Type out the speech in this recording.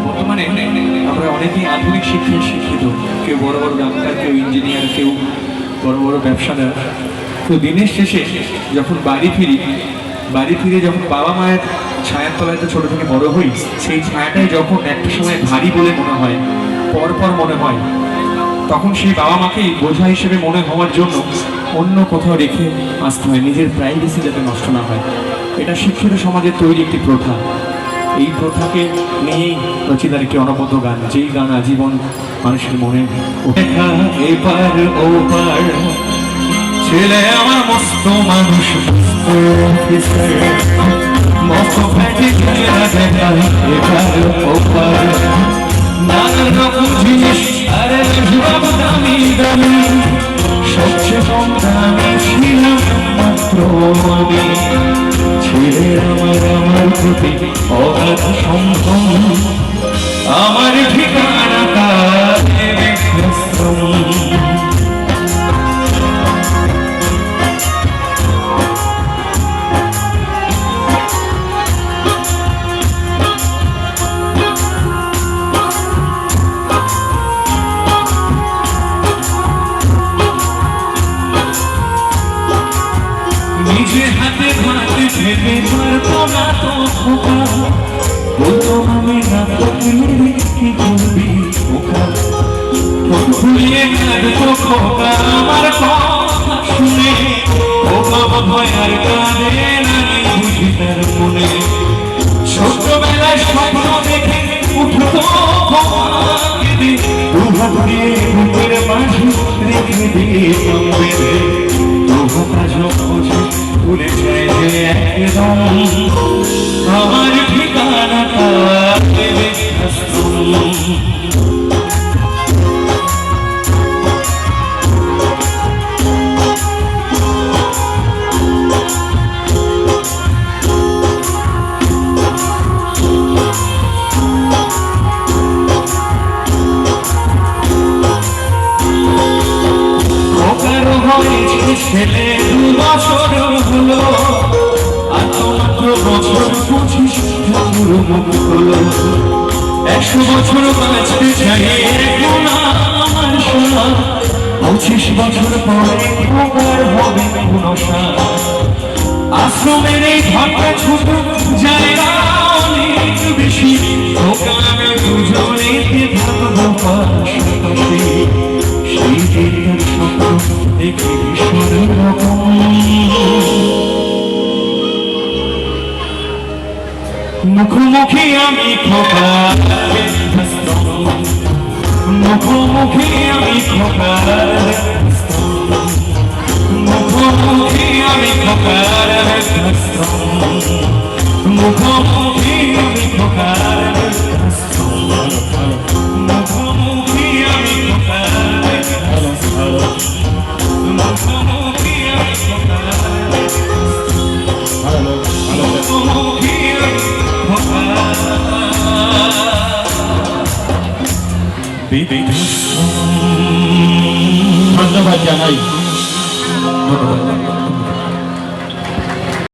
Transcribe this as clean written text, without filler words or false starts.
বর্তমানে আমরা অনেকেই আধুনিক শিক্ষায় শিক্ষিত, কেউ বড় বড় ডাক্তার, কেউ ইঞ্জিনিয়ার, কেউ বড় বড় ব্যবসাদার। তো দিনের শেষে যখন বাড়ি ফিরে যখন বাবা মায়ের ছায়ার তলায় তো ছোট থেকে বড় হই, সেই ছায়াটাই যখন একটা সময় ভারী বলে মনে হয়, পরপর মনে হয়, তখন সেই বাবা মাকেই বোঝা হিসেবে মনে হওয়ার জন্য অন্য কোথাও রেখে আসতে হয়, নিজের প্রাইভেসি যাতে নষ্ট না হয়। এটা শিক্ষিত সমাজের তৈরি একটি প্রথা। এই প্রথাকে নিয়েই রচিতার একটি অনবদ্য গান, যেই গান আজীবন মানুষের মনে এপার ওপার, ছেলে আমার মস্ত মানুষ, মস্ত ফ্যাটি এপার ওপার, নানান রকম জিনিস আরে সব দামি দামি, সবচেয়ে কম দামি ছিলাম মাত্র আমি। ছেলে আমার প্রতি অগাধ সম্ভ্রম, আমার ঠিকানা তার নিজের হাতে ভাতে ভেবে পারবো না তো খোকা, বলতো আমি না তো কি করবি খোকা, খুলিয়ে কাঁদতো খোকা আমার কথা শুনে, খোকা বোধহয় আর কাঁদে না, বুঝি তার মনে। ছোটবেলায় স্বপ্ন দেখে উঠতো কেঁদে, দুহাত দিয়ে বুকের মাঝে রেখে দিয়ে বেঁধে, ভুলে যায় যে একদম আমার ঠিকানাটা দেবে ছেলে 2 বছর হলো, আর তো মাত্র বছর 25 পুরো মুখ হলো। 100 বছর বাঁচতে চাই এখন আমার সোনা, 25 বছর পরে খবর হবে পুনশা। আশ্রমের এই ঘরটা ছোট, জায়গা অনেক বেশি, ওখানে দুজনেতে থাকবো পাশাপাশি। সেই দিনটার স্বপ্ন দেখে ভীষণ রকম, মুখোমুখি আমি খোকা, মুখোমুখি আমি খোকা, মুখোমুখি আমি খোকার, মুখোমুখি আমি খোকার, মুখোমুখি আমি খোকার, মুখোমুখি আমি খোকার, মুখোমুখি আমি খোকার। ধন্যবাদ জানাই, ধন্যবাদ।